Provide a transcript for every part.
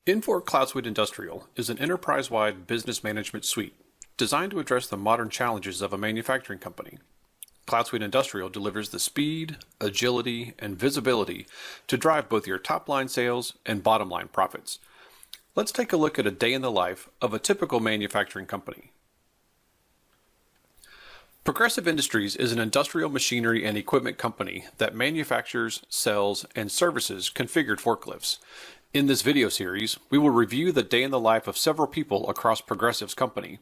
Infor CloudSuite Industrial is an enterprise-wide business management suite designed to address the modern challenges of a manufacturing company. CloudSuite Industrial delivers the speed, agility, and visibility to drive both your top-line sales and bottom-line profits. Let's take a look at a day in the life of a typical manufacturing company. Progressive Industries is an industrial machinery and equipment company that manufactures, sells, and services configured forklifts. In this video series, we will review the day in the life of several people across Progressive's company.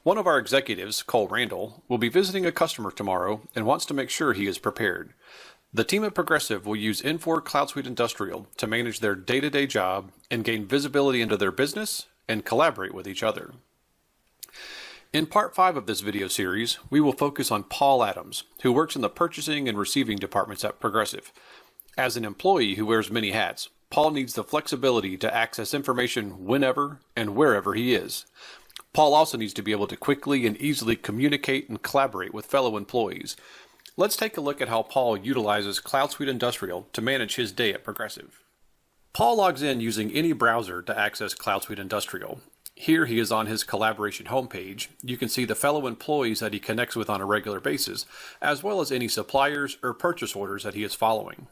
One of our executives, Cole Randall, will be visiting a customer tomorrow and wants to make sure he is prepared. The team at Progressive will use Infor CloudSuite Industrial to manage their day-to-day job and gain visibility into their business and collaborate with each other. In part 5 of this video series, we will focus on Paul Adams, who works in the purchasing and receiving departments at Progressive. As an employee who wears many hats, Paul needs the flexibility to access information whenever and wherever he is. Paul also needs to be able to quickly and easily communicate and collaborate with fellow employees. Let's take a look at how Paul utilizes CloudSuite Industrial to manage his day at Progressive. Paul logs in using any browser to access CloudSuite Industrial. Here he is on his collaboration homepage. You can see the fellow employees that he connects with on a regular basis, as well as any suppliers or purchase orders that he is following.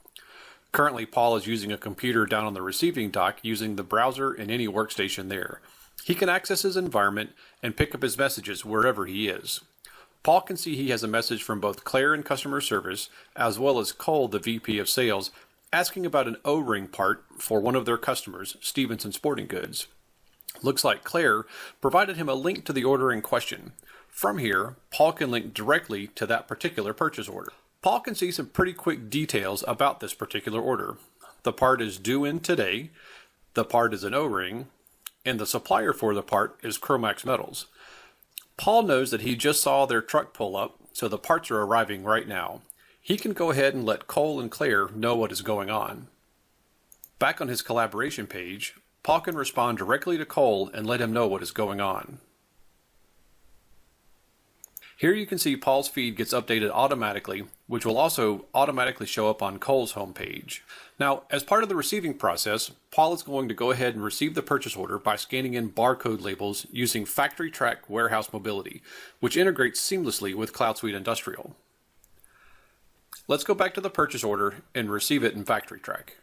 Currently, Paul is using a computer down on the receiving dock using the browser and any workstation there. He can access his environment and pick up his messages wherever he is. Paul can see he has a message from both Claire in customer service, as well as Cole, the VP of sales, asking about an O-ring part for one of their customers, Stevenson Sporting Goods. Looks like Claire provided him a link to the order in question. From here, Paul can link directly to that particular purchase order. Paul can see some pretty quick details about this particular order. The part is due in today, the part is an O-ring, and the supplier for the part is Chromax Metals. Paul knows that he just saw their truck pull up, so the parts are arriving right now. He can go ahead and let Cole and Claire know what is going on. Back on his collaboration page, Paul can respond directly to Cole and let him know what is going on. Here you can see Paul's feed gets updated automatically, which will also automatically show up on Cole's homepage. Now, as part of the receiving process, Paul is going to go ahead and receive the purchase order by scanning in barcode labels using Factory Track Warehouse Mobility, which integrates seamlessly with CloudSuite Industrial. Let's go back to the purchase order and receive it in Factory Track.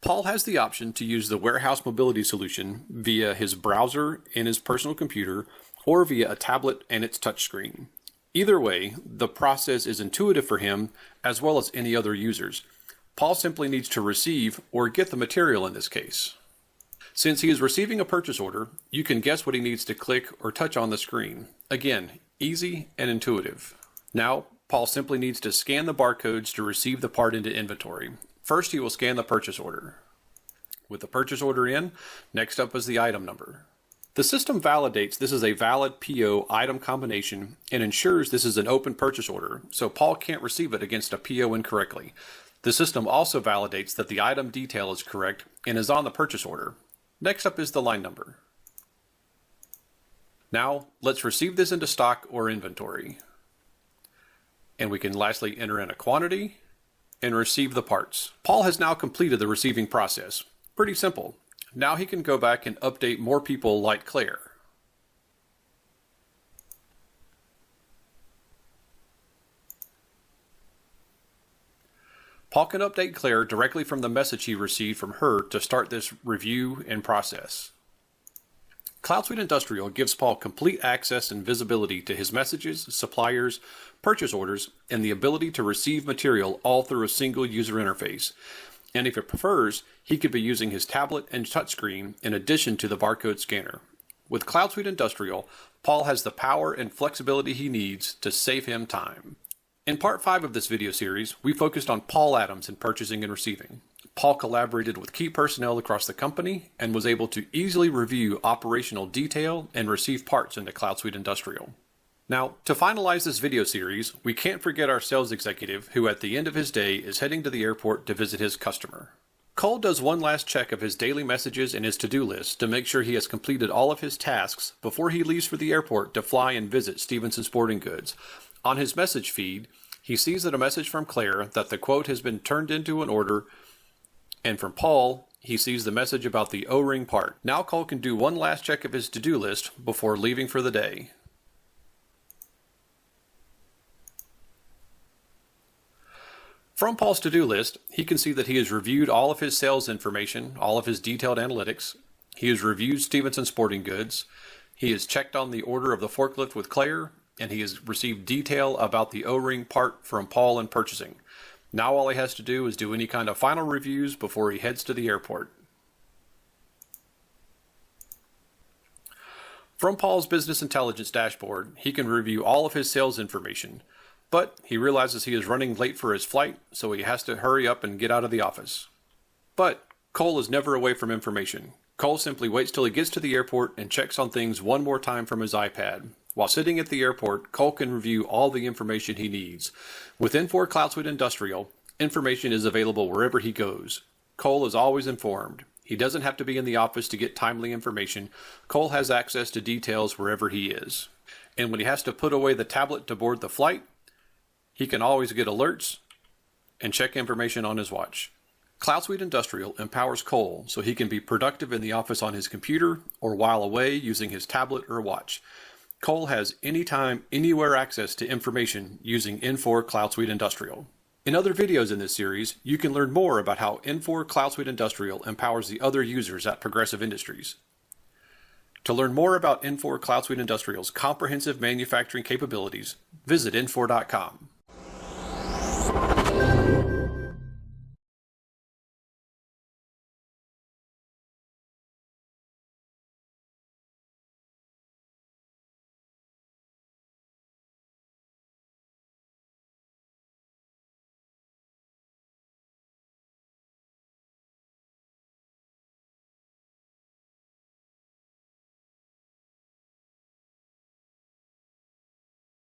Paul has the option to use the warehouse mobility solution via his browser and his personal computer or via a tablet and its touchscreen. Either way, the process is intuitive for him as well as any other users. Paul simply needs to receive or get the material in this case. Since he is receiving a purchase order, you can guess what he needs to click or touch on the screen. Again, easy and intuitive. Now, Paul simply needs to scan the barcodes to receive the part into inventory. First, he will scan the purchase order. With the purchase order in, next up is the item number. The system validates this is a valid PO item combination and ensures this is an open purchase order, so Paul can't receive it against a PO incorrectly. The system also validates that the item detail is correct and is on the purchase order. Next up is the line number. Now, let's receive this into stock or inventory. And we can lastly enter in a quantity and receive the parts. Paul has now completed the receiving process. Pretty simple. Now he can go back and update more people like Claire. Paul can update Claire directly from the message he received from her to start this review and process. CloudSuite Industrial gives Paul complete access and visibility to his messages, suppliers, purchase orders, and the ability to receive material all through a single user interface. And if it prefers, he could be using his tablet and touchscreen in addition to the barcode scanner. With CloudSuite Industrial, Paul has the power and flexibility he needs to save him time. In part 5 of this video series, we focused on Paul Adams in purchasing and receiving. Paul collaborated with key personnel across the company and was able to easily review operational detail and receive parts into CloudSuite Industrial. Now, to finalize this video series, we can't forget our sales executive who at the end of his day is heading to the airport to visit his customer. Cole does one last check of his daily messages and his to-do list to make sure he has completed all of his tasks before he leaves for the airport to fly and visit Stevenson Sporting Goods. On his message feed, He sees that a message from Claire that the quote has been turned into an order, and from Paul, he sees the message about the O-ring part. Now Cole can do one last check of his to-do list before leaving for the day. From Paul's to-do list, he can see that he has reviewed all of his sales information, all of his detailed analytics. He has reviewed Stevenson Sporting Goods. He has checked on the order of the forklift with Claire, and he has received detail about the O-ring part from Paul in purchasing. Now all he has to do is do any kind of final reviews before he heads to the airport. From Paul's business intelligence dashboard, he can review all of his sales information. But he realizes he is running late for his flight, so he has to hurry up and get out of the office. But Cole is never away from information. Cole simply waits till he gets to the airport and checks on things one more time from his iPad. While sitting at the airport, Cole can review all the information he needs. With Infor CloudSuite Industrial, information is available wherever he goes. Cole is always informed. He doesn't have to be in the office to get timely information. Cole has access to details wherever he is. And when he has to put away the tablet to board the flight, he can always get alerts and check information on his watch. CloudSuite Industrial empowers Cole so he can be productive in the office on his computer or while away using his tablet or watch. Cole has anytime, anywhere access to information using Infor CloudSuite Industrial. In other videos in this series, you can learn more about how Infor CloudSuite Industrial empowers the other users at Progressive Industries. To learn more about Infor CloudSuite Industrial's comprehensive manufacturing capabilities, visit infor.com.